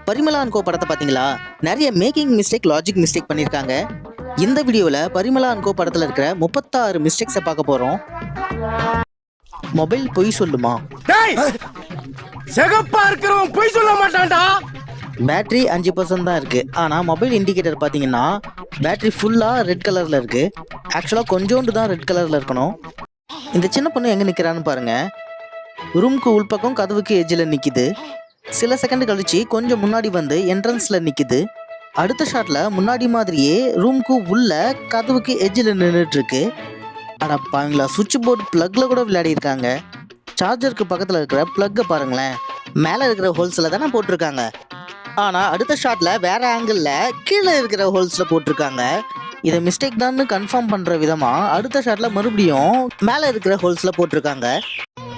Parimala and கோ படத்தை பார்த்தீங்களா? நிறைய மேக்கிங் மிஸ்டேக், லாஜிக் மிஸ்டேக் பண்ணியிருக்காங்க. இந்த வீடியோவில் பரிமளா அண்ட் கோ படத்தில் இருக்கிற 36 மிஸ்டேக்ஸை பார்க்க போகிறோம். மொபைல் பொய் சொல்லுமா? சிகப்பா இருக்கிறவன் பொய் சொல்ல மாட்டான்டா. பேட்டரி 5% தான் இருக்குது. ஆனால் மொபைல் இண்டிகேட்டர் பார்த்தீங்கன்னா பேட்டரி ஃபுல்லாக ரெட் கலரில் இருக்குது. ஆக்சுவலாக கொஞ்சோண்டு தான் ரெட் கலரில் இருக்கணும். இந்த சின்ன பொண்ணு எங்கே நிற்கிறான்னு பாருங்கள். ரூமுக்கு உள்பக்கம் கதவுக்கு எஜ்ஜில் நிற்கிது. சில செகண்ட் கழிச்சு கொஞ்சம் முன்னாடி வந்து என்ட்ரன்ஸில் நிற்கிது. அடுத்த ஷாட்டில் முன்னாடி மாதிரியே ரூமுக்கு உள்ள கதவுக்கு எஜ்ஜில் நின்றுட்டுருக்கு. அடப்பாங்களா, சுவிட்ச் போர்டு ப்ளக்கில் கூட விளையாடிருக்காங்க. சார்ஜருக்கு பக்கத்தில் இருக்கிற ப்ளக்கை பாருங்களேன், மேலே இருக்கிற ஹோல்ஸில் தானே போட்டிருக்காங்க. ஆனால் அடுத்த ஷாட்டில் வேறு ஆங்கிளில் கீழே இருக்கிற ஹோல்ஸில் போட்டிருக்காங்க. இதை மிஸ்டேக் தான் கன்ஃபார்ம் பண்ணுற விதமாக அடுத்த ஷாட்டில் மறுபடியும் மேலே இருக்கிற ஹோல்ஸில் போட்டிருக்காங்க.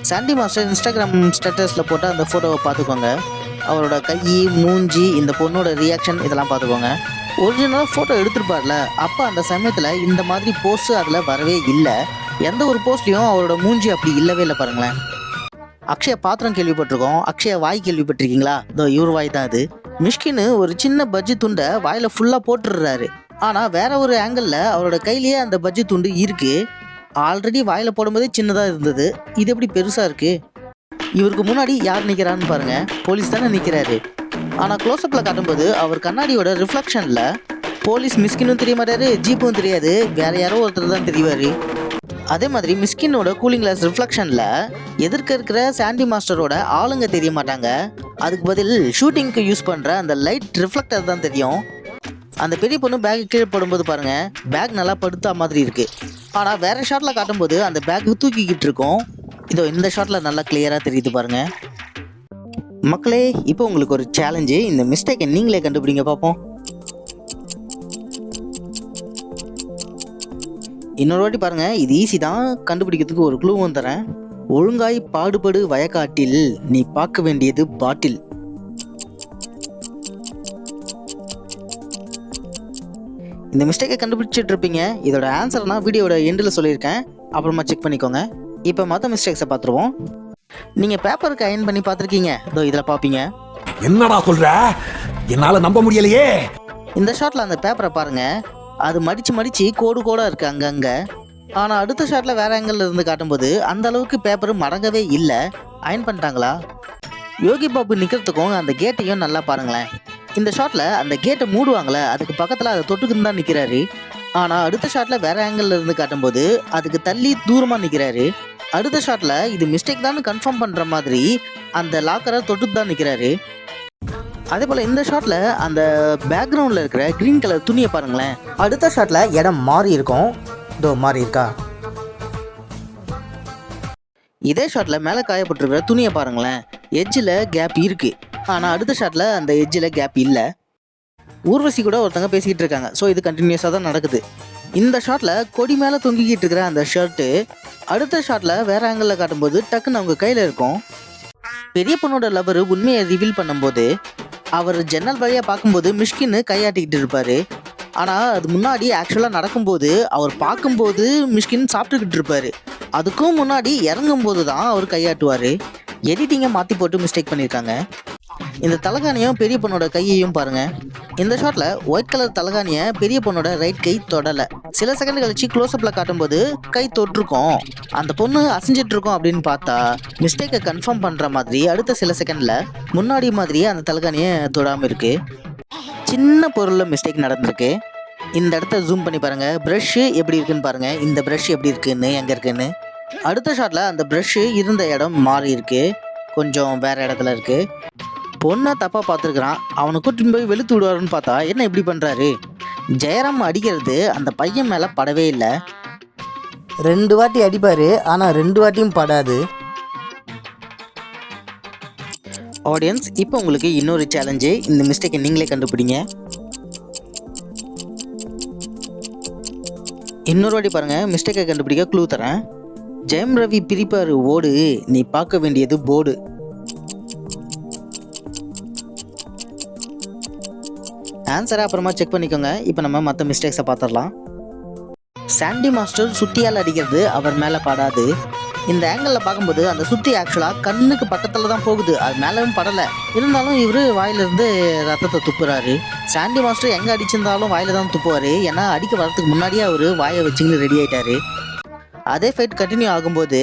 சாண்டி மாஸ்டர் இன்ஸ்டாகிராம் ஸ்டேட்டஸில் போட்ட அந்த ஃபோட்டோவை பார்த்துக்கோங்க. அவரோட கை, மூஞ்சி, இந்த பொண்ணோட ரியாக்ஷன் இதெல்லாம் பார்த்துக்கோங்க. ஒரிஜினலாக ஃபோட்டோ எடுத்துருப்பார்ல, அப்போ அந்த சமயத்தில் இந்த மாதிரி போஸ்ட்டு அதில் வரவே இல்லை. எந்த ஒரு போஸ்ட்லேயும் அவரோட மூஞ்சி அப்படி இல்லவே இல்லை பாருங்களேன். அக்ஷய பாத்திரம் கேள்விப்பட்டிருக்கோம், அக்ஷய வாய் கேள்விப்பட்டிருக்கீங்களா? இதோ இவர் வாய் தான் அது. மிஷ்கின்னு ஒரு சின்ன பஜ்ஜி துண்டை வாயில் ஃபுல்லாக போட்டுடுறாரு. ஆனால் வேற ஒரு ஆங்கிளில் அவரோட கையிலேயே அந்த பஜ்ஜி துண்டு இருக்குது. ஆல்ரெடி வாயில் போடும்போதே சின்னதாக இருந்தது, இது எப்படி பெருசாக இருக்குது? இவருக்கு முன்னாடி யார் நிற்கிறான்னு பாருங்கள், போலீஸ் தானே நிற்கிறாரு. ஆனால் க்ளோஸ்அப்பில் காட்டும்போது அவர் கண்ணாடியோட ரிஃப்ளெக்ஷனில் போலீஸ் மிஸ்கினும் தெரிய மாட்டாரு, ஜீப்பும் தெரியாது, வேற யாரோ ஒருத்தர் தான் தெரிவார். அதே மாதிரி மிஸ்கினோட கூலிங் கிளாஸ் ரிஃப்ளெக்ஷனில் எதிர்க்க இருக்கிற சாண்டி மாஸ்டரோட ஆளுங்க தெரிய மாட்டாங்க. அதுக்கு பதில் ஷூட்டிங்க்கு யூஸ் பண்ணுற அந்த லைட் ரிஃப்ளெக்டர் தான் தெரியும். அந்த பெரிய பொண்ணு பேக் கீழே போடும்போது பாருங்கள், பேக் நல்லா படுத்தா மாதிரி இருக்குது. ஆனால் வேறு ஷாட்டில் காட்டும்போது அந்த பேக் தூக்கிக்கிட்டு இருக்கும். இதோ இந்த ஷாட்டில் நல்லா கிளியராக தெரியுது பாருங்கள். மக்களே, இப்போ உங்களுக்கு ஒரு சேலஞ்சு. இந்த மிஸ்டேக்கை நீங்களே கண்டுபிடிங்க பார்ப்போம். இன்னொரு வாட்டி பாருங்கள், இது ஈஸி தான், கண்டுபிடிக்கிறதுக்கு ஒரு க்ளூவும் தரேன். ஒழுங்காய் பாடுபடு வயக்காட்டில், நீ பார்க்க வேண்டியது பாட்டில். இந்த மிஸ்டேக்கை கண்டுபிடிச்சிட்டு இருப்பீங்க. இதோட ஆன்சர் நான் வீடியோட எண்டில் சொல்லியிருக்கேன், அப்புறமா செக் பண்ணிக்கோங்க. இப்போ மற்ற மிஸ்டேக்ஸை பார்த்துருவோம். நீங்கள் பேப்பருக்கு அயன் பண்ணி பார்த்துருக்கீங்க, இதோ இதில் பார்ப்பீங்க. என்னடா சொல்ற, என்னால நம்ப முடியலையே. இந்த ஷாட்டில் அந்த பேப்பரை பாருங்கள், அது மடித்து கோடு கோடாக இருக்குது அங்கங்கே. ஆனால் அடுத்த ஷாட்டில் வேறு ஆங்கிளில் இருந்து காட்டும்போது அந்த அளவுக்கு பேப்பர் மடங்கவே இல்லை. அயன் பண்ணிட்டாங்களா? யோகி பாபு நிற்கிறதுக்கும் அந்த கேட்டையும் நல்லா பாருங்களேன். இந்த ஷாட்டில் அந்த கேட்டை மூடுவாங்களே, அதுக்கு பக்கத்தில் அதை தொட்டுக்குன்னு தான் நிற்கிறாரு. ஆனால் அடுத்த ஷாட்டில் வேறு ஆங்கிளில் இருந்து காட்டும்போது அதுக்கு தள்ளி தூரமாக நிற்கிறாரு. அடுத்த ஷாட்டில் இது மிஸ்டேக் தான் கன்ஃபார்ம் பண்ணுற மாதிரி அந்த லாக்கரை தொட்டுட்டு தான் நிற்கிறாரு. அதே போல் இந்த ஷாட்டில் அந்த பேக்ரவுண்டில் இருக்கிற க்ரீன் கலர் துணியை பாருங்களேன். அடுத்த ஷாட்டில் இடம் மாறி இருக்கும், இதோ மாறி இருக்கா. இதே ஷாட்டில் மேலே காயப்பட்டிருக்கிற துணியை பாருங்களேன், எட்ஜில் கேப் இருக்குது. ஆனால் அடுத்த ஷாட்டில் அந்த எட்ஜில் கேப் இல்லை. ஊர்வசி கூட ஒருத்தங்க பேசிக்கிட்டு இருக்காங்க. ஸோ இது கண்டினியூஸாக தான் நடக்குது. இந்த ஷாட்டில் கொடி மேலே தொங்கிக்கிட்டு இருக்கிற அந்த ஷர்ட்டு அடுத்த ஷாட்டில் வேறு ஆங்கிளில் காட்டும்போது டக்குன்னு அவங்க கையில் இருக்கும். பெரிய பொண்ணோட லவர் உண்மையை ரிவீல் பண்ணும்போது அவர் ஜன்னல் வழியாக பார்க்கும்போது மிஷ்கின்னு கையாட்டிக்கிட்டு இருப்பார். ஆனால் அது முன்னாடி ஆக்சுவலாக நடக்கும்போது அவர் பார்க்கும்போது மிஷ்கின் சாப்பிட்டுக்கிட்டு இருப்பார். அதுக்கும் முன்னாடி இறங்கும்போது தான் அவர் கையாட்டுவார். எடிட்டிங்கை மாற்றி போட்டு மிஸ்டேக் பண்ணியிருக்காங்க. இந்த தலகாணியும் பெரிய பொண்ணோட கையையும் பாருங்கள். இந்த ஷாட்டில் ஒயிட் கலர் தலகாணியை பெரிய பொண்ணோட ரைட் கை தொடலை. சில செகண்ட் கழிச்சு க்ளோஸ்அப்பில் காட்டும்போது கை தொட்டிருக்கோம், அந்த பொண்ணு அசைஞ்சிட்டு இருக்கோம் அப்படின்னு பார்த்தா மிஸ்டேக்கை கன்ஃபார்ம் பண்ணுற மாதிரி அடுத்த சில செகண்டில் முன்னாடி மாதிரியே அந்த தலகாணியை தொடாமல் இருக்குது. சின்ன பொருளில் மிஸ்டேக் நடந்திருக்கு. இந்த இடத்த ஜூம் பண்ணி பாருங்கள், ப்ரஷ்ஷு எப்படி இருக்குன்னு பாருங்கள். இந்த ப்ரஷ் எப்படி இருக்குன்னு, எங்கே இருக்குன்னு. அடுத்த ஷாட்டில் அந்த ப்ரஷ்ஷு இருந்த இடம் மாறி இருக்கு, கொஞ்சம் வேறு இடத்துல இருக்குது. பொண்ணை தப்பாக பார்த்துருக்குறான், அவனை கூட்டின்னு போய் வெளுத்து விடுவாருன்னு பார்த்தா என்ன இப்படி பண்ணுறாரு? ஜெயராம் அடிக்கிறது அந்த பையன் மேலே படவே இல்லை. 2 வாட்டி அடிப்பார், ஆனால் 2 வாட்டியும் படாது. ஆடியன்ஸ், இப்போ உங்களுக்கு இன்னொரு சேலஞ்சு. இந்த மிஸ்டேக்கை நீங்களே கண்டுபிடிங்க. இன்னொரு வாட்டி பாருங்கள், மிஸ்டேக்கை கண்டுபிடிக்க க்ளூ தரேன். ஜெயம் ரவி பிரிப்பார் ஓடு, நீ பார்க்க வேண்டியது போர்டு. ஆன்சரை அப்புறமா செக் பண்ணிக்கோங்க. இப்போ நம்ம மற்ற மிஸ்டேக்ஸை பார்த்துடலாம். சாண்டி மாஸ்டர் சுட்டியால் அடிக்கிறது அவர் மேலே படாது. இந்த ஆங்கிளில் பார்க்கும்போது அந்த சுத்தி ஆக்சுவலாக கண்ணுக்கு பக்கத்தில் தான் போகுது, அது மேலேயும் படலை. இருந்தாலும் இவர் வாயிலிருந்து ரத்தத்தை துப்புறாரு. சாண்டி மாஸ்டர் எங்கே அடிச்சிருந்தாலும் வாயில தான் துப்புவார், ஏன்னா அடிக்க வரதுக்கு முன்னாடியே அவர் வாயை வச்சுக்கின்னு ரெடி ஆகிட்டாரு. அதே ஃபைட் கண்டினியூ ஆகும்போது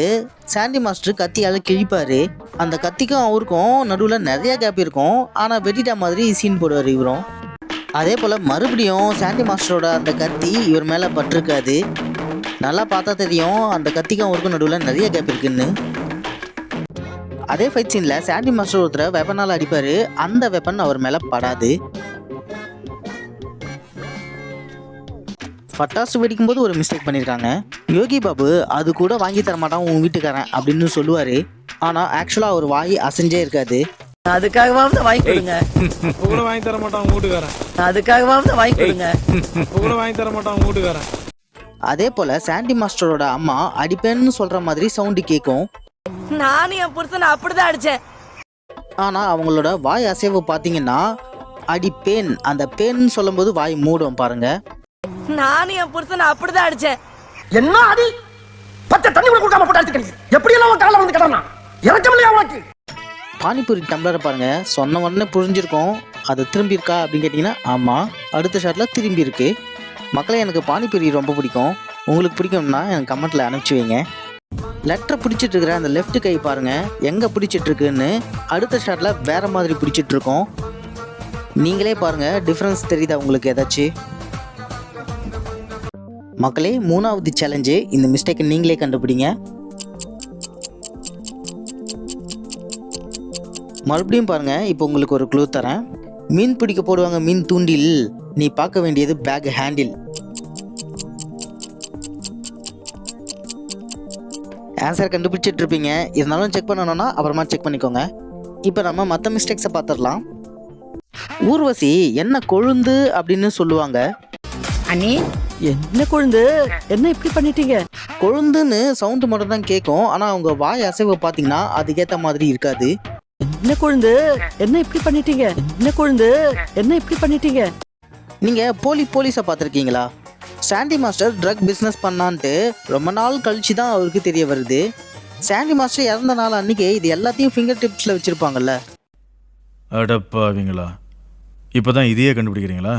சாண்டி மாஸ்டர் கத்தியால் கிழிப்பார். அந்த கத்திக்கும் அவருக்கும் நடுவில் நிறைய கேப் இருக்கும், ஆனால் வெட்டிட்டா மாதிரி சீன் போடுவார் இவரும். அதே போல் மறுபடியும் சாண்டி மாஸ்டரோட அந்த கத்தி இவர் மேலே பட்டிருக்காது. நல்லா பார்த்தா தெரியும் அந்த கத்திக்கும் அவருக்கும் நடுவில் நிறைய கேப் இருக்குன்னு. அதே ஃபைட் சீனில் சாண்டி மாஸ்டர் ஒருத்தரை வெப்பனால் அடிப்பார், அந்த வெப்பன் அவர் மேலே படாது. பட்டாசு வெடிக்கும்போது ஒரு மிஸ்டேக் பண்ணியிருக்காங்க. யோகி பாபு அது கூட வாங்கி தர மாட்டான் உன் வீட்டுக்காரன் அப்படின்னு சொல்லுவார், ஆனால் ஆக்சுவலாக அவர் வாய் அசைஞ்சே இருக்காது. அதுக்காகவாவது வாங்கி கொடுங்க. கூட வாங்கி தர மாட்டான் உங்க வீட்டுக்காரன். அதுக்காகவாவது வாங்கி கொடுங்க. கூட வாங்கி தர மாட்டான் உங்க வீட்டுக்காரன். அதே போல் சாண்டி மாஸ்டரோட அம்மா அடிப்பேன்னு சொல்கிற மாதிரி சவுண்டு கேட்கும். நானும் என் புருஷனை அப்படிதான் அடிச்சேன். ஆனால் அவங்களோட வாய் அசைவு பார்த்தீங்கன்னா அடிப்பேன், அந்த பேன்னு சொல்லும்போது வாய் மூடும் பாருங்க. நானும் என் புருஷனை அப்படிதான் அடிச்சேன். என்ன அடி பச்சை தண்ணி கூட கொடுக்காம போட்டு அடிச்சுக்கிறீங்க. எப்படி எல்லாம் உன் கால வந்து கிடனா இறக்கமில்லையா உனக்கு? பானிபூரி டம்ளரை பாருங்க, சொன்ன உடனே புரிஞ்சிருக்கோம் அது திரும்பி இருக்கா அப்படின்னு கேட்டிங்கன்னா ஆமாம், அடுத்த ஷாட்டில் திரும்பி இருக்கு. மக்களே, எனக்கு பானிபூரி ரொம்ப பிடிக்கும். உங்களுக்கு பிடிக்கும்னா எனக்கு கமெண்ட்டில் அனுப்பிச்சி வைங்க. லெட்டரை பிடிச்சிட்டு இருக்கிற அந்த லெஃப்ட் கை பாருங்க எங்கே பிடிச்சிட்டு இருக்குன்னு, அடுத்த ஷாட்டில் வேற மாதிரி பிடிச்சிட்டு இருக்கோம். நீங்களே பாருங்க, டிஃப்ரென்ஸ் தெரியுதா உங்களுக்கு ஏதாச்சும்? மக்களே, 3வது சேலஞ்சு, இந்த மிஸ்டேக்கை நீங்களே கண்டுபிடிங்க. மறுபடியும் பாருங்க, இப்போ உங்களுக்கு ஒரு க்ளூ தரேன். மீன் பிடிக்க போடுவாங்க மீன் தூண்டில், நீ பார்க்க வேண்டியது பேக் ஹேண்டில். ஆன்சர் கண்டுபிடிச்சிட்டு இருப்பீங்க, இருந்தாலும் செக் பண்ணணும்னா அப்புறமா செக் பண்ணிக்கோங்க. இப்போ நம்ம மற்ற மிஸ்டேக்ஸை பார்த்துடலாம். ஊர்வசி என்ன கொழுந்து அப்படின்னு சொல்லுவாங்க. அண்ணி, என்ன கொழுந்து, என்ன இப்படி பண்ணிட்டீங்க? கொழுந்துன்னு சவுண்டு மட்டும் தான் கேட்கும், ஆனால் அவங்க வாய் அசைவை பார்த்தீங்கன்னா அதுக்கேற்ற மாதிரி இருக்காது. என்ன கொழுந்து, என்ன இப்படி பண்ணிட்டீங்க? என்ன கொழுந்து, என்ன இப்படி பண்ணிட்டீங்க? நீங்கள் போலீஸை பார்த்துருக்கீங்களா? சாண்டி மாஸ்டர் ட்ரக் பிஸ்னஸ் பண்ணான்ட்டு ரொம்ப நாள் கழிச்சு தான் அவருக்கு தெரிய வருது. சாண்டி மாஸ்டர் இறந்த நாள் அன்றைக்கி இது எல்லாத்தையும் ஃபிங்கர் டிப்ஸில் வச்சுருப்பாங்கல்ல. அடப்பாவீங்களா, இப்போ தான் இதையே கண்டுபிடிக்கிறீங்களா?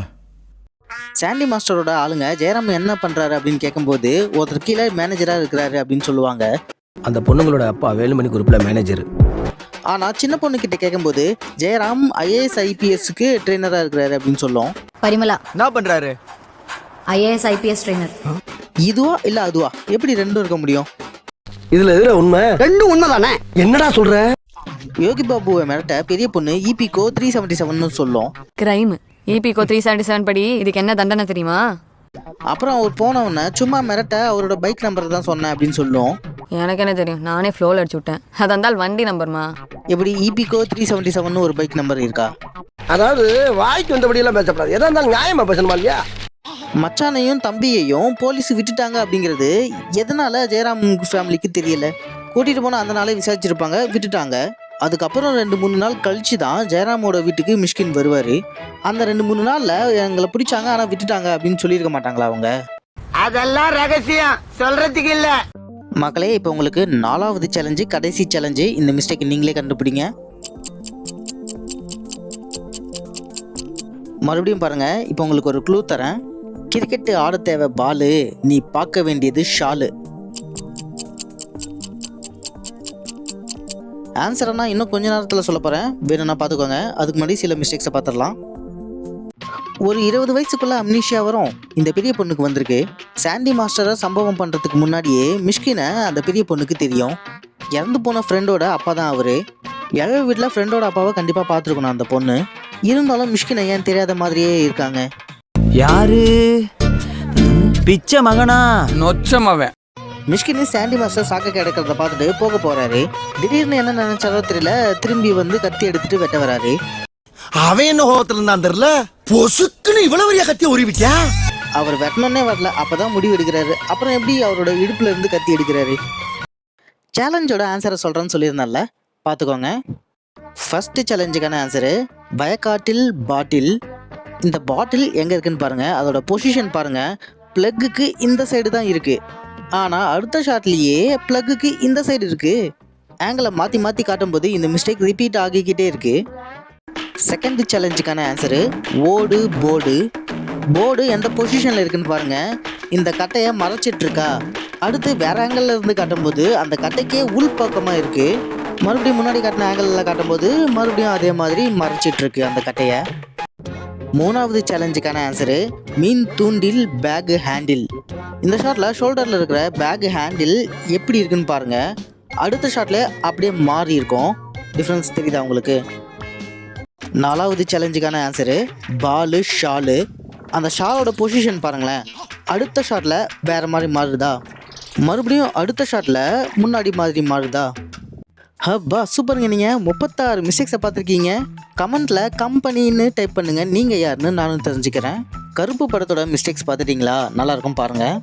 சாண்டி மாஸ்டரோட ஆளுங்க ஜெயராம் என்ன பண்ணுறாரு அப்படின்னு கேட்கும்போது ஒருத்தர் கீழே மேனேஜராக இருக்கிறாரு அப்படின்னு சொல்லுவாங்க. அந்த பொண்ணுங்களோட அப்பா வேலுமணி குரூப்பில் மேனேஜர். ஆனால் சின்ன பொண்ணுக்கிட்ட கேட்கும்போது ஜெயராம் IAS IPSக்கு ட்ரெயினராக இருக்கிறாரு அப்படின்னு சொல்லும். பரிமளா என்ன பண்றாரு? IAS IPS trainer. இதுவா இல்லை அதுவா, எப்படி ரெண்டும் இருக்க முடியும்? இதுல எதுல உண்மை? ரெண்டும் உண்மைதானே. என்னடா சொல்ற? யோகி பாபுவை மிரட்ட பெரிய பொண்ணு EPCO 377 சொல்லும். கிரைம் EPCO 377 படி இதுக்கு என்ன தண்டனை தெரியுமா? அப்புறம் அவர் போனவொன்னே சும்மா மிரட்ட அவரோட பைக் நம்பர் தான் சொன்னேன் அப்படின்னு சொல்லும். எனக்கு என்ன தெரியும், நானே ஃப்ளோவில் அடிச்சு விட்டேன். அது இருந்தால் வண்டி நம்பர்மா. எப்படி EPCO 377 ஒரு பைக் நம்பர் இருக்கா? அதாவது வாய்க்கு வந்தபடி எல்லாம் பேசப்படாது, எதா இருந்தாலும் நியாயமா பேசணுமா இல்லையா? மச்சானையும் தம்பியையும் போலீஸ் விட்டுட்டாங்க அப்படிங்கிறது எதனால ஜெயராம் ஃபேமிலிக்கு தெரியல. கூட்டிகிட்டு போனால் அந்த நாளே விசாரிச்சிருப்பாங்க, விட்டுட்டாங்க. அதுக்கப்புறம் 2-3 நாள் கழிச்சு தான் ஜெயராமோட வீட்டுக்கு மிஷ்கின் வருவார். அந்த 2-3 நாளில் எங்களை பிடிச்சாங்க ஆனால் விட்டுட்டாங்க அப்படின்னு சொல்லியிருக்க மாட்டாங்களா அவங்க? அதெல்லாம் ரகசியம், சொல்றதுக்கு இல்ல. மக்களே, இப்போ உங்களுக்கு 4வது சேலஞ்சு, கடைசி சேலஞ்சு. இந்த மிஸ்டேக் நீங்களே கண்டுபிடிங்க. மறுபடியும் பாருங்கள், இப்போ உங்களுக்கு ஒரு க்ளூ தரேன். கிரிக்கெட்டு ஆட தேவை பாலு, நீ பார்க்க வேண்டியது ஷாலு. ஆன்சர்னா இன்னும் கொஞ்ச நேரத்தில் சொல்ல போகிறேன், வேணும்னா பார்த்துக்கோங்க. அதுக்கு முன்னாடி சில மிஸ்டேக்ஸை பார்த்துடலாம். ஒரு 20 வயசுக்குள்ளே அம்னீஷியா வரும் இந்த பெரிய பொண்ணுக்கு வந்திருக்கு. சாண்டி மாஸ்டரை சம்பவம் பண்ணுறதுக்கு முன்னாடியே மிஷ்கினை அந்த பெரிய பொண்ணுக்கு தெரியும். இறந்து போன ஃப்ரெண்டோட அப்பா தான் அவர். எழவு வீட்டில் ஃப்ரெண்டோட அப்பாவை கண்டிப்பாக பார்த்துருக்கணும் அந்த பொண்ணு. இருந்தாலும் மிஷ்கினை ஏன் தெரியாத மாதிரியே இருக்காங்க. யாரு? பிச்சை மகனா? நொச்சமாவன். மிஷ்கின் சாண்டி மாஸ்டர் சாக்க கிடைக்கிறத பார்த்துட்டு போக போறாரு. திடீர்னு என்ன நினைச்சாரோ தெரியல, திரும்பி வந்து கத்தி எடுத்துட்டு வெட்ட வராரு. அவன் என்ன கோபத்துல இருந்தான் தெரியல, பொசுக்குன்னு இவ்வளவு பெரிய கத்திய உருவிட்டியா? அவர் வெட்டணுன்னே வரல, அப்பதான் முடிவு எடுக்கிறாரு. அப்புறம் எப்படி அவரோட இடுப்புல இருந்து கத்தி எடுக்கிறாரு? சேலஞ்சோட ஆன்சரை சொல்றேன்னு சொல்லியிருந்தால பார்த்துக்கோங்க. ஃபர்ஸ்ட் சேலஞ்சுக்கான ஆன்சரு வயக்காட்டில் பாட்டில். இந்த பாட்டில் எங்கே இருக்குன்னு பாருங்கள், அதோட பொசிஷன் பாருங்கள். ப்ளக்குக்கு இந்த சைடு தான் இருக்குது. ஆனால் அடுத்த ஷாட்லேயே ப்ளக்குக்கு இந்த சைடு இருக்குது. ஆங்கிளை மாற்றி மாற்றி காட்டும்போது இந்த மிஸ்டேக் ரிப்பீட் ஆகிக்கிட்டே இருக்குது. செகண்ட் சேலஞ்சுக்கான ஆன்சரு ஓடு போர்டு. போர்டு எந்த பொசிஷனில் இருக்குன்னு பாருங்கள். இந்த கட்டையை மறைச்சிட்ருக்கா. அடுத்து வேற ஆங்கிளில் இருந்து காட்டும்போது அந்த கட்டைக்கே உள் பக்கமாக இருக்குது. மறுபடியும் முன்னாடி காட்டின ஆங்கிளில் காட்டும்போது மறுபடியும் அதே மாதிரி மறைச்சிட்ருக்கு அந்த கட்டையை. மூணாவது சேலஞ்சுக்கான ஆன்சரு மீன் தூண்டில் பேக் ஹேண்டில். இந்த ஷாட்டில் ஷோல்டரில் இருக்கிற பேக் ஹேண்டில் எப்படி இருக்குன்னு பாருங்கள். அடுத்த ஷாட்டில் அப்படியே மாறி இருக்கும். டிஃப்ரென்ஸ் தெரியுதா உங்களுக்கு? நாலாவது சேலஞ்சுக்கான ஆன்சரு பாலு ஷாலு. அந்த ஷாலோட பொசிஷன் பாருங்களேன். அடுத்த ஷாட்டில் வேறு மாதிரி மாறுதா, மறுபடியும் அடுத்த ஷாட்டில் முன்னாடி மாதிரி மாறுதா? ஹப்பா சூப்பருங்க. நீங்கள் 36 மிஸ்டேக்ஸை பார்த்துருக்கீங்க. கமெண்ட்டில் கம்பெனின்னு டைப் பண்ணுங்கள். நீங்கள் யாருன்னு நானும் தெரிஞ்சுக்கிறேன். கருப்பு படத்தோட மிஸ்டேக்ஸ் பார்த்துட்டிங்களா? நல்லாயிருக்கும் பாருங்கள்.